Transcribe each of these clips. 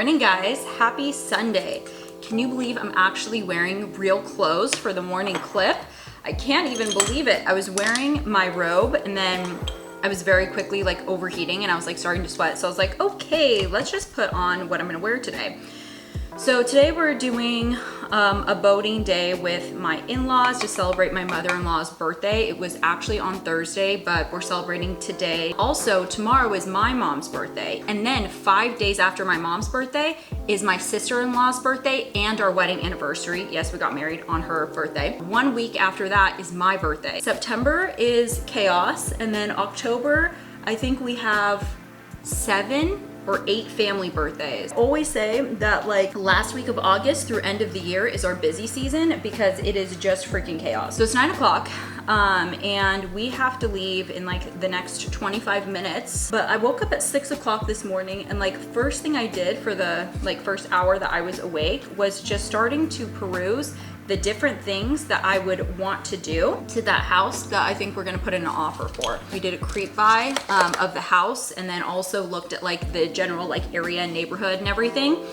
morning, guys. Happy Sunday. Can you believe I'm actually wearing real clothes for the morning clip? I can't even believe it. I was wearing my robe and then I was very quickly like overheating and I was like starting to sweat. So I was like, okay, let's just put on what I'm gonna wear today. So today we're doing a boating day with my in-laws to celebrate my mother-in-law's birthday. It was actually on Thursday, but we're celebrating today. Also, tomorrow is my mom's birthday. And then 5 days after my mom's birthday is my sister-in-law's birthday and our wedding anniversary. Yes, we got married on her birthday. 1 week after that is my birthday. September is chaos. And then October, I think we have 7 or 8 family birthdays. Always say that like last week of August through end of the year is our busy season because it is just freaking chaos. So it's 9 o'clock and we have to leave in like the next 25 minutes. But I woke up at 6 o'clock this morning and like first thing I did for the like first hour that I was awake was just starting to peruse the different things that I would want to do to that house that I think we're gonna put in an offer for. We did a creep buy of the house and then also looked at like the general like area and neighborhood and everything.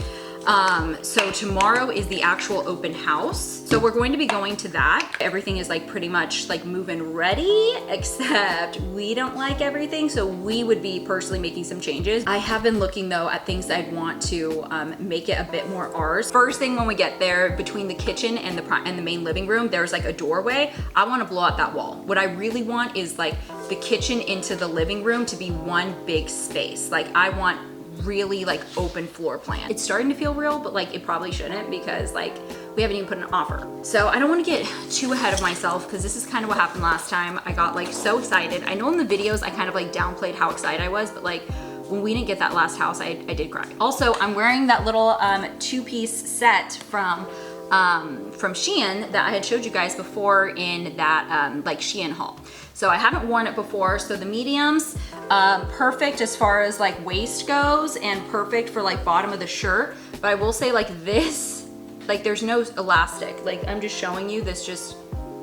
So tomorrow is the actual open house. So we're going to be going to that. Everything is like pretty much like move-in ready, except we don't like everything. So we would be personally making some changes. I have been looking though at things that I'd want to make it a bit more ours. First thing when we get there, between the kitchen and the main living room, there's like a doorway. I want to blow out that wall. What I really want is like the kitchen into the living room to be one big space. Like I want really like open floor plan. It's starting to feel real, but like it probably shouldn't because like we haven't even put an offer. So I don't want to get too ahead of myself because this is kind of what happened last time. I got like so excited. I know in the videos I kind of like downplayed how excited I was, but like when we didn't get that last house, I did cry. Also, I'm wearing that little two-piece set from Shein that I had showed you guys before in that like Shein haul. So I haven't worn it before. So the mediums, perfect as far as like waist goes and perfect for like bottom of the shirt. But I will say like this, like there's no elastic. Like I'm just showing you, this just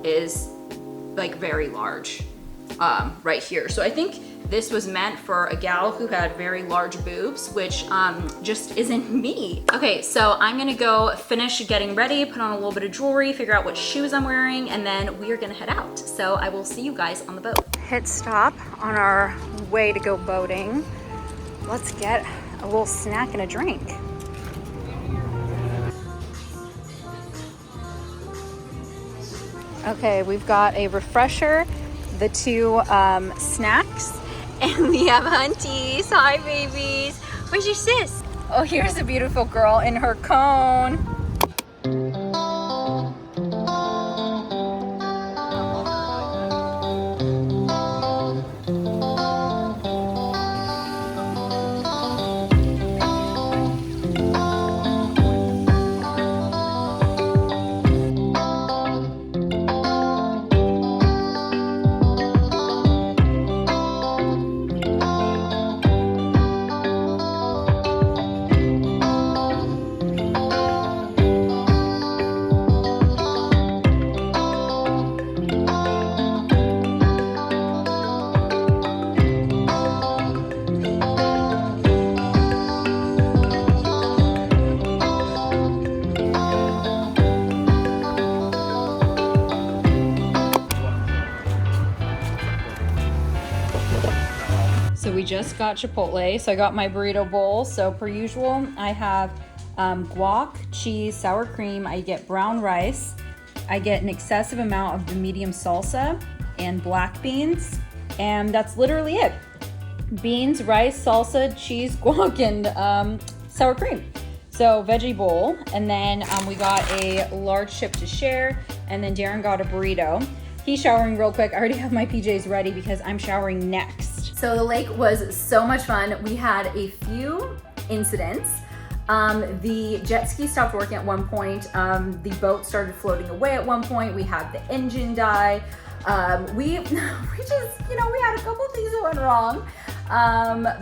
is like very large right here. So I think this was meant for a gal who had very large boobs, which just isn't me. Okay, so I'm gonna go finish getting ready, put on a little bit of jewelry, figure out what shoes I'm wearing, and then we are gonna head out. So I will see you guys on the boat. Hit stop on our way to go boating. Let's get a little snack and a drink. Okay, we've got a refresher, the 2 snacks, and we have hunties. Hi, babies. Where's your sis? Oh, here's a beautiful girl in her cone. So we just got Chipotle, so I got my burrito bowl. So per usual, I have guac, cheese, sour cream. I get brown rice. I get an excessive amount of the medium salsa and black beans. And that's literally it. Beans, rice, salsa, cheese, guac, and sour cream. So veggie bowl. And then we got a large chip to share. And then Darren got a burrito. He's showering real quick. I already have my PJs ready because I'm showering next. So the lake was so much fun. We had a few incidents. The jet ski stopped working at one point. The boat started floating away at one point. We had the engine die. We just, we had a couple things that went wrong.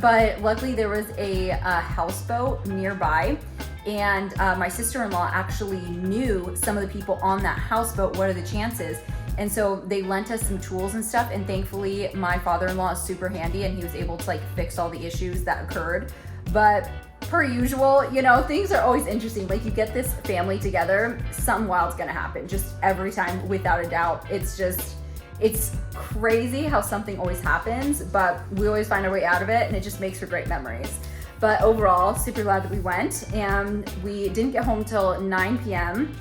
But luckily there was a houseboat nearby. And my sister-in-law actually knew some of the people on that houseboat. What are the chances? And so they lent us some tools and stuff, and thankfully my father-in-law is super handy and he was able to like fix all the issues that occurred. But per usual, you know, things are always interesting. Like you get this family together, something wild's gonna happen just every time without a doubt. It's crazy how something always happens, but we always find our way out of it and it just makes for great memories. But overall, super glad that we went, and we didn't get home till 9 p.m.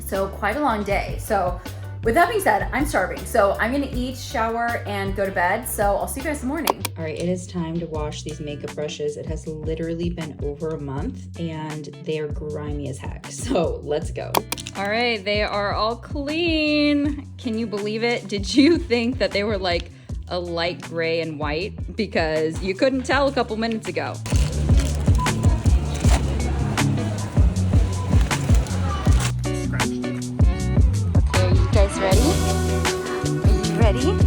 So quite a long day. So with that being said, I'm starving. So I'm gonna eat, shower, and go to bed. So I'll see you guys in the morning. All right, it is time to wash these makeup brushes. It has literally been over a month and they are grimy as heck. So let's go. All right, they are all clean. Can you believe it? Did you think that they were like a light gray and white? Because you couldn't tell a couple minutes ago. Okay, you guys ready? Are you ready?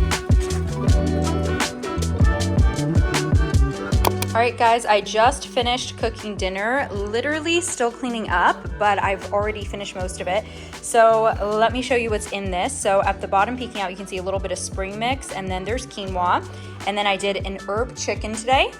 All right, guys, I just finished cooking dinner, literally still cleaning up, but I've already finished most of it. So let me show you what's in this. So at the bottom peeking out, you can see a little bit of spring mix, and then there's quinoa. And then I did an herb chicken today,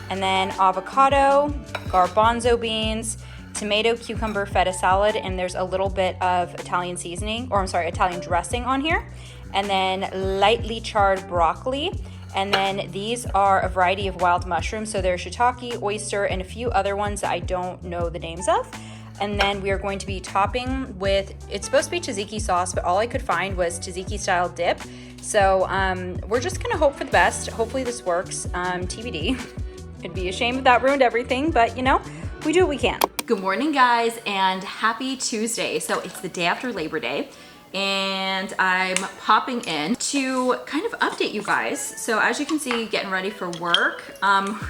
and then avocado, garbanzo beans, tomato, cucumber, feta salad, and there's a little bit of Italian seasoning, or I'm sorry, Italian dressing on here. And then lightly charred broccoli. And then these are a variety of wild mushrooms. So there's shiitake, oyster, and a few other ones that I don't know the names of. And then we are going to be topping with, it's supposed to be tzatziki sauce, but all I could find was tzatziki style dip. So we're just gonna hope for the best. Hopefully this works, TBD. It'd be a shame if that ruined everything, but you know, we do what we can. Good morning, guys, and happy Tuesday. So it's the day after Labor Day, and I'm popping in to kind of update you guys. So as you can see, getting ready for work.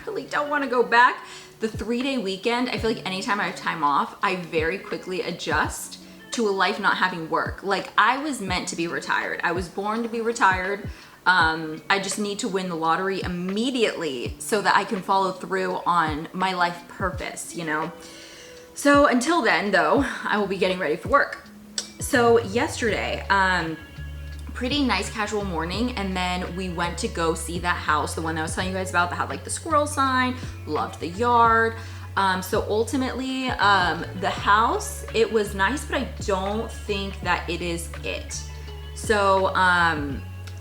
Really don't want to go back. The 3-day weekend, I feel like anytime I have time off, I very quickly adjust to a life not having work. Like I was meant to be retired. I was born to be retired. I just need to win the lottery immediately so that I can follow through on my life purpose, you know? So until then though, I will be getting ready for work. So yesterday, pretty nice casual morning, and then we went to go see that house, the one that I was telling you guys about that had like the squirrel sign, loved the yard. So ultimately, the house, it was nice, but I don't think that it is it. So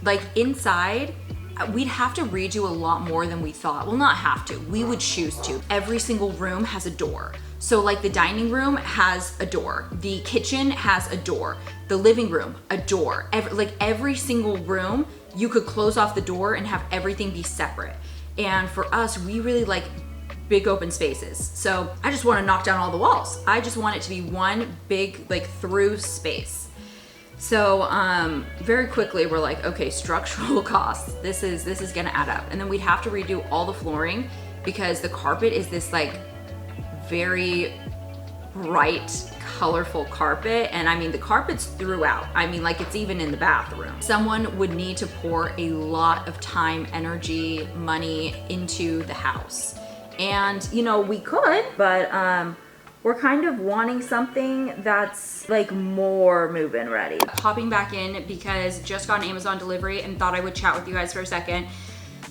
like inside, we'd have to redo a lot more than we thought. Well, not have to, we would choose to. Every single room has a door. So like the dining room has a door, the kitchen has a door, the living room, a door. Every single room, you could close off the door and have everything be separate. And for us, we really like big open spaces. So I just want to knock down all the walls. I just want it to be one big like through space. So very quickly we're like, okay, structural costs. This is gonna add up. And then we'd have to redo all the flooring because the carpet is this like very bright, colorful carpet. And I mean, the carpet's throughout. I mean, like it's even in the bathroom. Someone would need to pour a lot of time, energy, money into the house. And you know, we could, but we're kind of wanting something that's like more move-in ready. Popping back in because just got an Amazon delivery and thought I would chat with you guys for a second.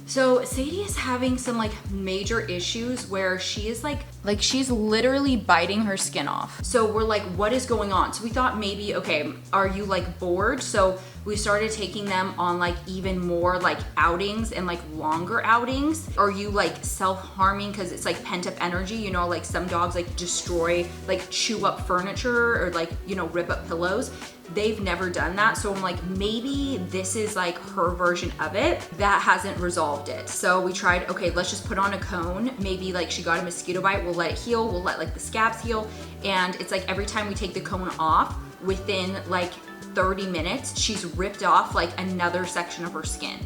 So Sadie is having some like major issues where she is like she's literally biting her skin off. So we're like, what is going on? So we thought maybe, okay, are you like bored? So we started taking them on like even more like outings and like longer outings. Are you like self-harming because it's like pent up energy? You know, like some dogs like destroy, like chew up furniture or like, you know, rip up pillows. They've never done that. So I'm like, maybe this is like her version of it that hasn't resolved it. So we tried, okay, let's just put on a cone. Maybe like she got a mosquito bite, we'll let it heal. We'll let like the scabs heal. And it's like every time we take the cone off, within like 30 minutes, she's ripped off like another section of her skin.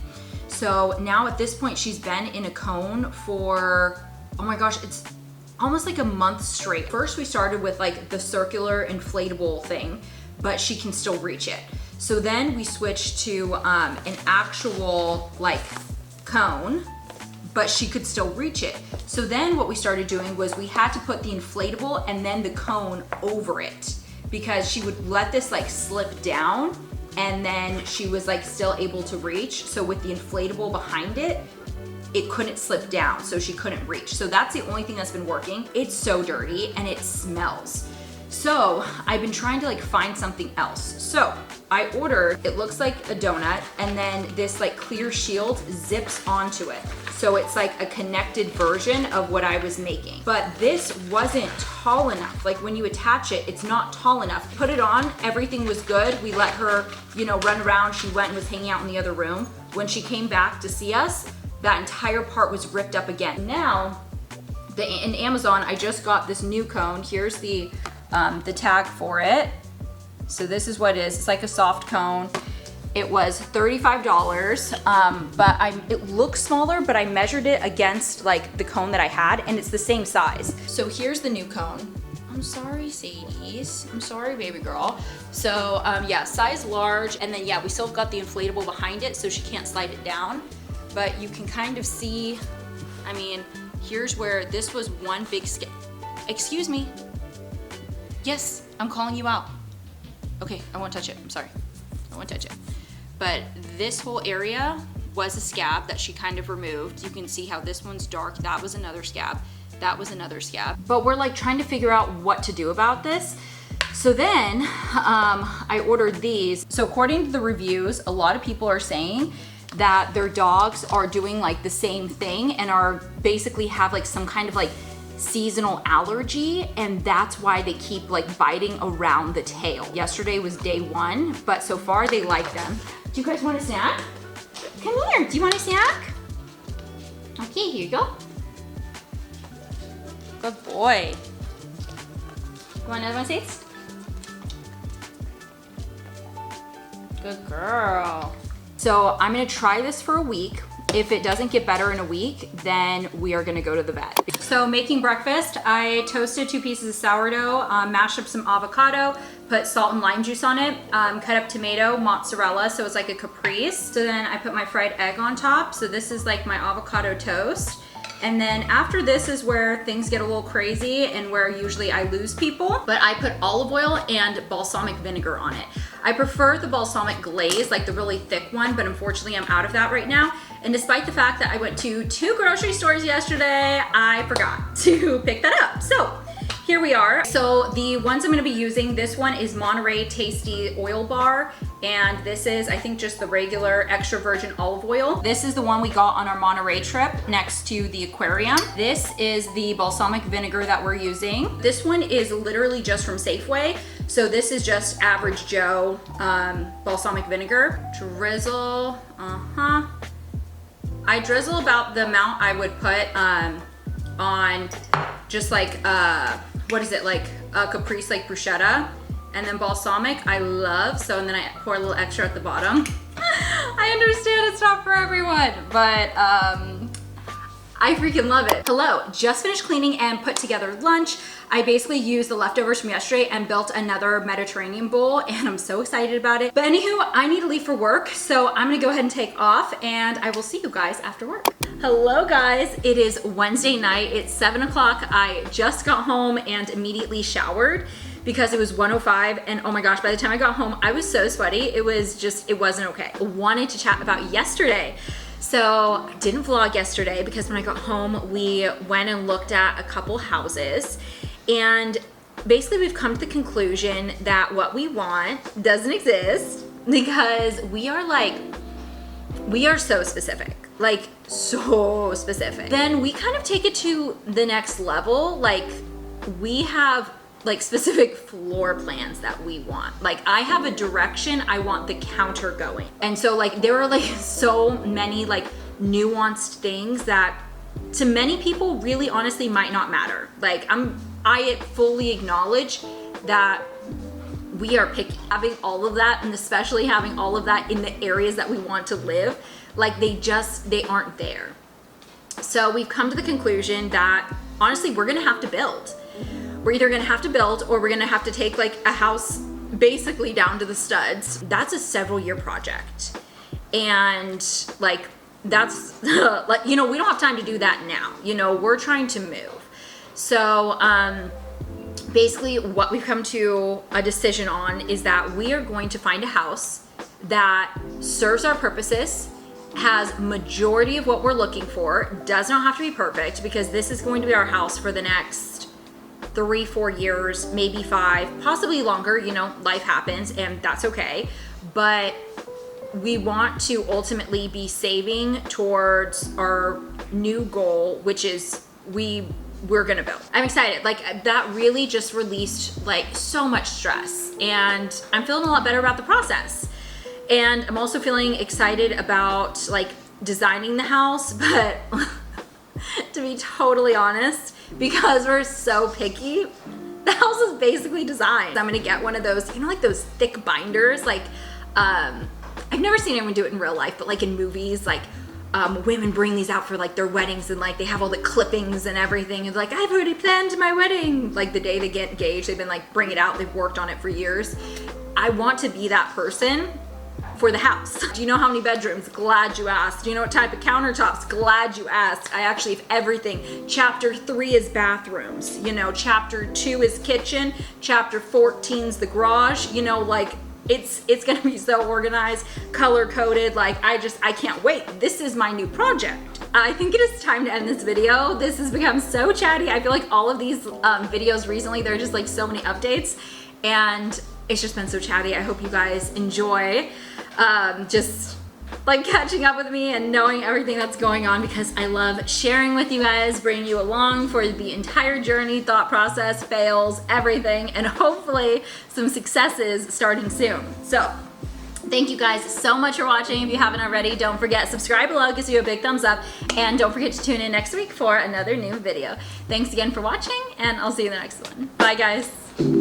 So now at this point, she's been in a cone for, oh my gosh, it's almost like a month straight. First, we started with like the circular inflatable thing, but she can still reach it. So then we switched to an actual like cone, but she could still reach it. So then what we started doing was we had to put the inflatable and then the cone over it because she would let this like slip down and then she was like still able to reach. So with the inflatable behind it, it couldn't slip down, so she couldn't reach. So that's the only thing that's been working. It's so dirty and it smells. So I've been trying to like find something else. So I ordered, it looks like a donut, and then this like clear shield zips onto it. So it's like a connected version of what I was making. But this wasn't tall enough. Like when you attach it, it's not tall enough. Put it on, everything was good. We let her, you know, run around. She went and was hanging out in the other room. When she came back to see us, that entire part was ripped up again. Now, in Amazon, I just got this new cone. Here's the tag for it. So this is what it is. It's like a soft cone. It was $35, but it looks smaller, but I measured it against like the cone that I had, and it's the same size. So here's the new cone. I'm sorry, Sadie's. I'm sorry, baby girl. So yeah, size large, and then yeah, we still got the inflatable behind it, so she can't slide it down. But you can kind of see, I mean, here's where this was one big excuse me. Yes, I'm calling you out. Okay, I won't touch it, I'm sorry. I won't touch it. But this whole area was a scab that she kind of removed. You can see how this one's dark. That was another scab. That was another scab. But we're like trying to figure out what to do about this. So then I ordered these. So according to the reviews, a lot of people are saying that their dogs are doing like the same thing and are basically have like some kind of like seasonal allergy, and that's why they keep like biting around the tail. Yesterday was day 1, but so far they like them. Do you guys want a snack? Come here, do you want a snack? Okay, here you go. Good boy. You want another one, Sadie? Good girl. So I'm gonna try this for a week. If it doesn't get better in a week, then we are gonna go to the vet. So making breakfast, I toasted 2 pieces of sourdough, mashed up some avocado, put salt and lime juice on it, cut up tomato, mozzarella, so it's like a caprese. So then I put my fried egg on top. So this is like my avocado toast. And then after this is where things get a little crazy and where usually I lose people. But I put olive oil and balsamic vinegar on it. I prefer the balsamic glaze, like the really thick one, but unfortunately I'm out of that right now. And despite the fact that I went to 2 grocery stores yesterday, I forgot to pick that up. So here we are. So the ones I'm gonna be using, this one is Monterey Tasty Oil Bar. And this is, I think, just the regular extra virgin olive oil. This is the one we got on our Monterey trip next to the aquarium. This is the balsamic vinegar that we're using. This one is literally just from Safeway. So this is just average Joe balsamic vinegar. Drizzle, I drizzle about the amount I would put on just like, what is it, like a caprese, like bruschetta. And then balsamic, I love, so and then I pour a little extra at the bottom. I understand it's not for everyone, but I freaking love it. Hello, just finished cleaning and put together lunch. I basically used the leftovers from yesterday and built another Mediterranean bowl, and I'm so excited about it. But anywho, I need to leave for work, so I'm gonna go ahead and take off, and I will see you guys after work. Hello guys, it is Wednesday night, it's 7 o'clock. I just got home and immediately showered because it was 1:05, and oh my gosh, by the time I got home, I was so sweaty. It wasn't okay. I wanted to chat about yesterday. So I didn't vlog yesterday because when I got home, we went and looked at a couple houses, and basically we've come to the conclusion that what we want doesn't exist because we are so specific, like so specific. Then we kind of take it to the next level. Like we have like specific floor plans that we want. Like I have a direction I want the counter going. And so like there are like so many like nuanced things that to many people really honestly might not matter. Like I fully acknowledge that we are picky. Having all of that, and especially having all of that in the areas that we want to live, like they aren't there. So we've come to the conclusion that honestly we're gonna have to build. We're either gonna have to build or we're gonna have to take like a house basically down to the studs. That's a several year project. And like, that's, like, you know, we don't have time to do that now. You know, we're trying to move. So basically what we've come to a decision on is that we are going to find a house that serves our purposes has majority of what we're looking for. Does not have to be perfect because this is going to be our house for the next 3-4 years, maybe 5, possibly longer. You know, life happens and that's okay. But we want to ultimately be saving towards our new goal, which is we're gonna build. I'm excited. Like, that really just released like so much stress, and I'm feeling a lot better about the process. And I'm also feeling excited about like designing the house, but to be totally honest, because we're so picky, the house is basically designed. I'm gonna get one of those, you know, like those thick binders, like I've never seen anyone do it in real life, but like in movies, like women bring these out for like their weddings, and like they have all the clippings and everything, and like, I've already planned my wedding. Like the day they get engaged, they've been like, bring it out, they've worked on it for years. I want to be that person for the house. Do you know how many bedrooms? Glad you asked. Do you know what type of countertops? Glad you asked. I actually have everything. Chapter 3 is bathrooms, you know, chapter 2 is kitchen, chapter 14 is the garage, you know, like it's gonna be so organized, color coded. Like I can't wait. This is my new project. I think it is time to end this video. This has become so chatty. I feel like all of these videos recently, there are just like so many updates, and it's just been so chatty. I hope you guys enjoy just like catching up with me and knowing everything that's going on, because I love sharing with you guys, bringing you along for the entire journey, thought process, fails, everything, and hopefully some successes starting soon. So thank you guys so much for watching. If you haven't already, don't forget, subscribe below, gives you a big thumbs up, and don't forget to tune in next week for another new video. Thanks again for watching, and I'll see you in the next one. Bye guys.